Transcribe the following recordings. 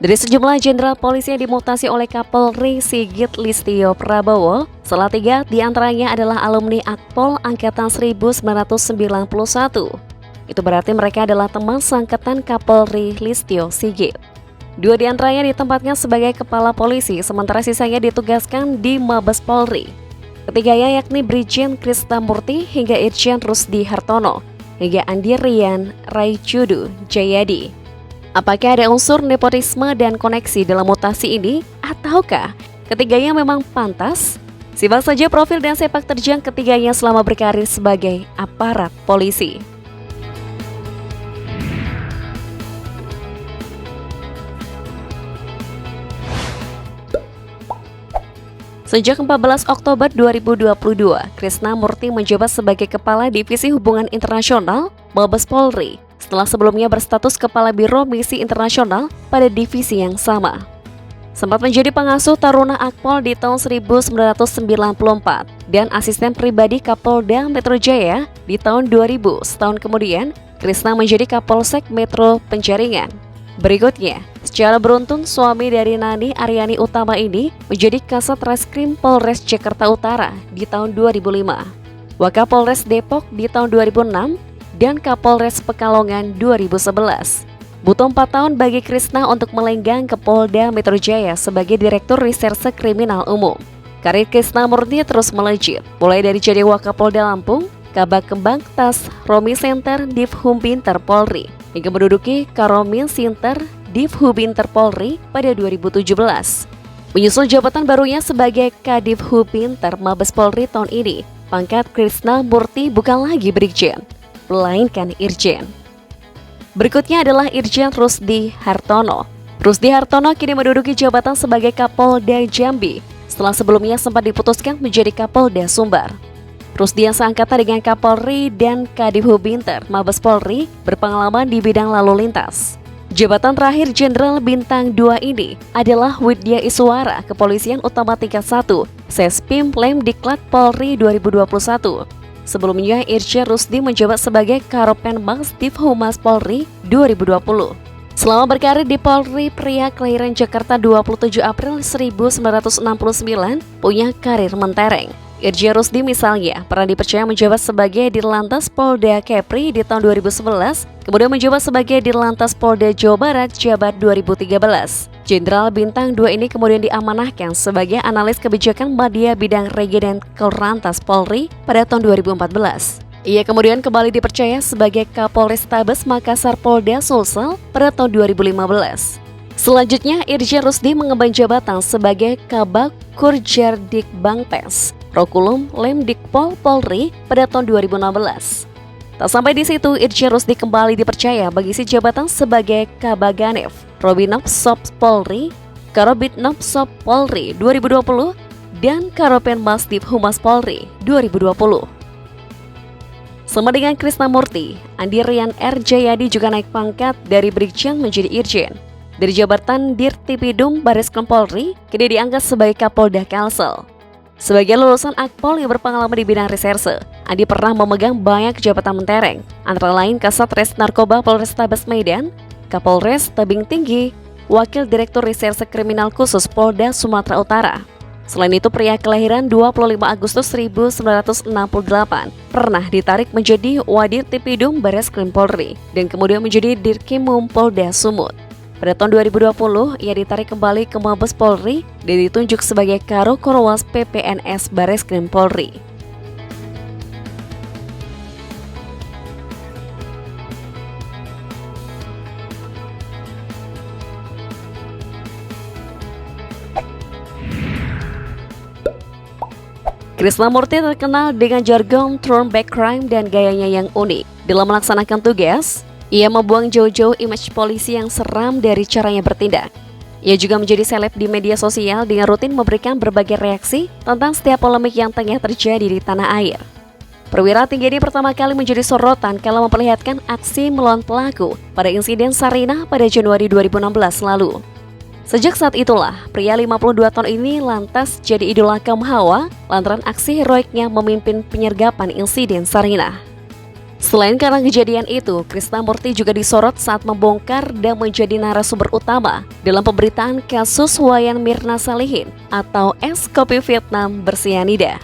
Dari sejumlah jenderal polisi yang dimutasi oleh Kapolri Sigit Listio Prabowo, salah 3 diantaranya adalah alumni Akpol Angkatan 1991. Itu berarti mereka adalah teman seangkatan Kapolri Listio Sigit. 2 diantaranya ditempatkan sebagai kepala polisi, sementara sisanya ditugaskan di Mabes Polri. Ketiganya yakni Brigjen Krisnamurti hingga Irjen Rusdi Hartono, hingga Andi Rian Raicudu Jayadi. Apakah ada unsur nepotisme dan koneksi dalam mutasi ini, ataukah ketiganya memang pantas? Simak saja profil dan sepak terjang ketiganya selama berkarir sebagai aparat polisi. Sejak 14 Oktober 2022, Krisnamurti menjabat sebagai Kepala Divisi Hubungan Internasional Mabes Polri, setelah sebelumnya berstatus Kepala Biro Misi Internasional pada divisi yang sama. Sempat menjadi pengasuh Taruna Akpol di tahun 1994 dan asisten pribadi Kapolda Metro Jaya di tahun 2000. Setahun kemudian, Krisna menjadi Kapolsek Metro Penjaringan. Berikutnya, secara beruntun suami dari Nani Aryani Utama ini menjadi Kasat Reskrim Polres Jakarta Utara di tahun 2005, Wakapolres Depok di tahun 2006, dan Kapolres Pekalongan 2011. Butuh 4 tahun bagi Krisna untuk melenggang ke Polda Metro Jaya sebagai Direktur Reserse Kriminal Umum. Karir Krisnamurti terus melejit, mulai dari jadi Wakapolda Lampung, Kabak Kembang Tas Romi Center Divhubinter Polri, hingga menduduki Karomin Sinter Divhubinter Polri pada 2017. Menyusul jabatan barunya sebagai Kadivhubinter Mabes Polri tahun ini, pangkat Krisnamurti bukan lagi Brigjen, melainkan Irjen. Berikutnya adalah Irjen Rusdi Hartono. Rusdi Hartono kini menduduki jabatan sebagai Kapolda Jambi, setelah sebelumnya sempat diputuskan menjadi Kapolda Sumbar. Rusdi yang seangkatan dengan Kapolri dan Kadivhubinter Mabes Polri berpengalaman di bidang lalu lintas. Jabatan terakhir Jenderal Bintang 2 ini adalah Widya Iswara, Kepolisian Utama Tingkat 1, Sespim Lemdiklat Polri 2021. Sebelumnya, Irjen Rusdi menjabat sebagai Karopenmas Divhumas Polri 2020. Selama berkarir di Polri, pria kelahiran Jakarta 27 April 1969 punya karir mentereng. Irjen Rusdi misalnya pernah dipercaya menjabat sebagai Dirlantas Polda Kepri di tahun 2011, kemudian menjabat sebagai Dirlantas Polda Jawa Barat Jabat 2013. Jenderal Bintang 2 ini kemudian diamanahkan sebagai analis kebijakan media bidang Regi dan Korlantas Polri pada tahun 2014. Ia kemudian kembali dipercaya sebagai Kapolrestabes Makassar Polda Sulsel pada tahun 2015. Selanjutnya, Irjen Rusdi mengemban jabatan sebagai Kabak Kurjardikbangpes Prokulum Lemdikpol Polri pada tahun 2016. Tak sampai di situ, Irjen Rusdi kembali dipercaya mengisi jabatan sebagai Kabaganev Robinob Sop Polri, Karobitnob Sop Polri 2020, dan Karopenmas Divhumas Polri 2020. Sama dengan Krisnamurti, Andi Rian R. Jayadi juga naik pangkat dari Brigjen menjadi Irjen. Dari jabatan Dirtipidum Bareskrim Polri, kini diangkat sebagai Kapolda Kalsel. Sebagai lulusan Akpol yang berpengalaman di bidang reserse, Andi pernah memegang banyak jabatan mentereng, antara lain Kasat Res Narkoba Polrestabes Medan, Kapolres Tebing Tinggi, Wakil Direktur Reserse Kriminal Khusus Polda Sumatera Utara. Selain itu, pria kelahiran 25 Agustus 1968 pernah ditarik menjadi Wadir Tipidum Bareskrim Polri dan kemudian menjadi Dirkrimum Polda Sumut. Pada tahun 2020, ia ditarik kembali ke Mabes Polri dan ditunjuk sebagai Karo Korwas PPNS Bareskrim Polri. Krisnamurti terkenal dengan jargon throwback crime dan gayanya yang unik. Dalam melaksanakan tugas, ia membuang jauh-jauh image polisi yang seram dari caranya bertindak. Ia juga menjadi seleb di media sosial dengan rutin memberikan berbagai reaksi tentang setiap polemik yang tengah terjadi di tanah air. Perwira tinggi ini pertama kali menjadi sorotan kalau memperlihatkan aksi melawan pelaku pada insiden Sarinah pada Januari 2016 lalu. Sejak saat itulah, pria 52 tahun ini lantas jadi idola kaum hawa lantaran aksi heroiknya memimpin penyergapan insiden Sarinah. Selain karena kejadian itu, Krisnamurti juga disorot saat membongkar dan menjadi narasumber utama dalam pemberitaan kasus Wayan Mirna Salihin atau es kopi Vietnam bersianida.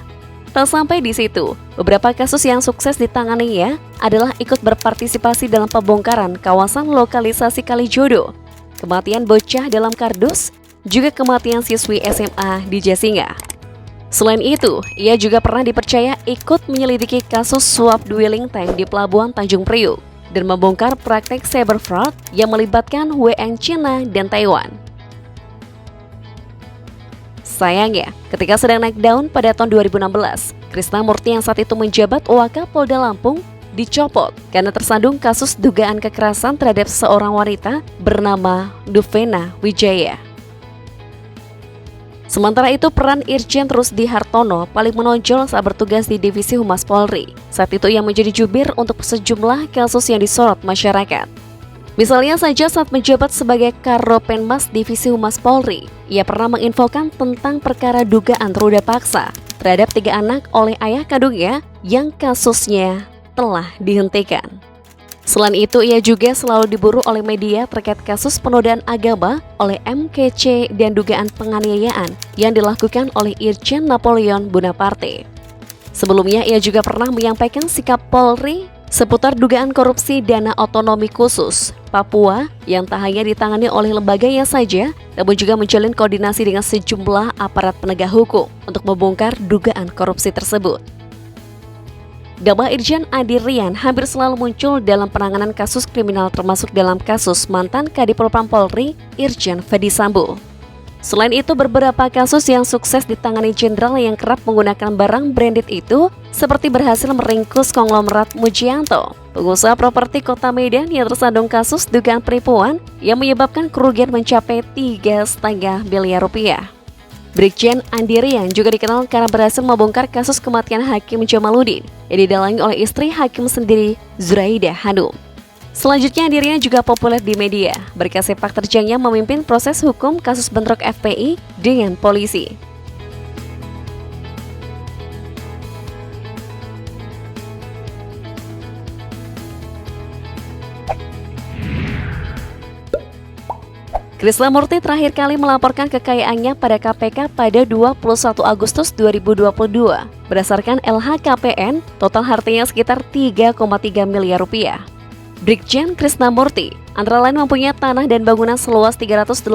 Tak sampai di situ, beberapa kasus yang sukses ditanganinya adalah ikut berpartisipasi dalam pembongkaran kawasan lokalisasi Kalijodo, kematian bocah dalam kardus, juga kematian siswi SMA di Jasinga. Selain itu, ia juga pernah dipercaya ikut menyelidiki kasus suap dwelling tank di Pelabuhan Tanjung Priuk dan membongkar praktek cyber fraud yang melibatkan WN Cina dan Taiwan. Sayangnya, ketika sedang naik daun pada tahun 2016, Krisnamurti yang saat itu menjabat Wakapolda Lampung dicopot karena tersandung kasus dugaan kekerasan terhadap seorang wanita bernama Duvena Wijaya. Sementara itu, peran Irjen Rusdi Hartono paling menonjol saat bertugas di Divisi Humas Polri. Saat itu ia menjadi jubir untuk sejumlah kasus yang disorot masyarakat. Misalnya saja saat menjabat sebagai Karopenmas Divisi Humas Polri, ia pernah menginfokan tentang perkara dugaan ruda paksa terhadap 3 anak oleh ayah kandungnya yang kasusnya telah dihentikan. Selain itu, ia juga selalu diburu oleh media terkait kasus penodaan agama oleh MKC dan dugaan penganiayaan yang dilakukan oleh Irjen Napoleon Bonaparte. Sebelumnya, ia juga pernah menyampaikan sikap Polri seputar dugaan korupsi dana otonomi khusus Papua yang tak hanya ditangani oleh lembaganya saja, namun juga menjalin koordinasi dengan sejumlah aparat penegak hukum untuk membongkar dugaan korupsi tersebut. Nama Irjen Adi Rian hampir selalu muncul dalam penanganan kasus kriminal termasuk dalam kasus mantan Kadipropam Polri, Irjen Ferdy Sambo. Selain itu, beberapa kasus yang sukses ditangani jenderal yang kerap menggunakan barang branded itu seperti berhasil meringkus konglomerat Mujianto, pengusaha properti Kota Medan yang tersandung kasus dugaan penipuan yang menyebabkan kerugian mencapai 3,5 miliar rupiah. Brigjen Andi Rian juga dikenal karena berhasil membongkar kasus kematian Hakim Jamaluddin yang didalangi oleh istri Hakim sendiri, Zuraida Hanum. Selanjutnya, Andi Rian juga populer di media berkat sepak terjangnya memimpin proses hukum kasus bentrok FPI dengan polisi. Krisnamurti terakhir kali melaporkan kekayaannya pada KPK pada 21 Agustus 2022. Berdasarkan LHKPN, total hartanya sekitar 3,3 miliar rupiah. Brigjen Krisnamurti antara lain mempunyai tanah dan bangunan seluas 385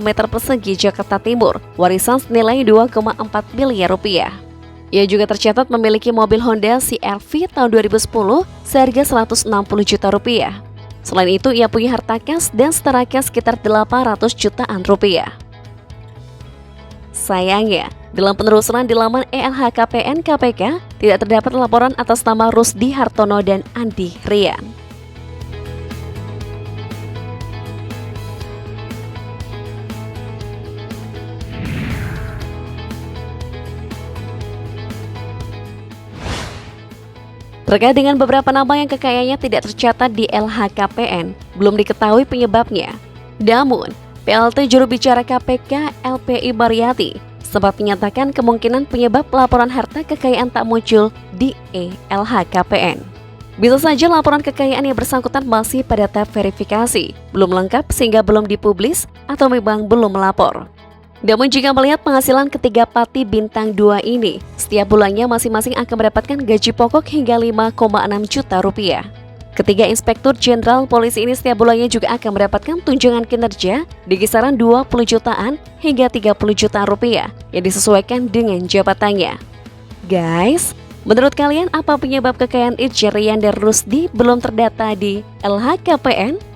meter persegi Jakarta Timur, warisan senilai 2,4 miliar rupiah. Ia juga tercatat memiliki mobil Honda CR-V tahun 2010 seharga 160 juta rupiah. Selain itu, ia punya harta kas dan setara kas sekitar 800 jutaan rupiah. Sayangnya, dalam penelusuran di laman LHKPN KPK, tidak terdapat laporan atas nama Rusdi Hartono dan Andi Rian. Terkait dengan beberapa nama yang kekayaannya tidak tercatat di LHKPN, belum diketahui penyebabnya. Namun, PLT juru bicara KPK LPI Baryati sempat menyatakan kemungkinan penyebab laporan harta kekayaan tak muncul di LHKPN. Bisa saja laporan kekayaan yang bersangkutan masih pada tahap verifikasi, belum lengkap sehingga belum dipublis atau memang belum melapor. Namun jika melihat penghasilan ketiga Pati Bintang 2 ini, setiap bulannya masing-masing akan mendapatkan gaji pokok hingga 5,6 juta rupiah. Ketiga Inspektur Jenderal Polisi ini setiap bulannya juga akan mendapatkan tunjangan kinerja di kisaran 20 jutaan hingga 30 jutaan rupiah yang disesuaikan dengan jabatannya. Guys, menurut kalian apa penyebab kekayaan Irjen Rian dan Rusdi belum terdata di LHKPN?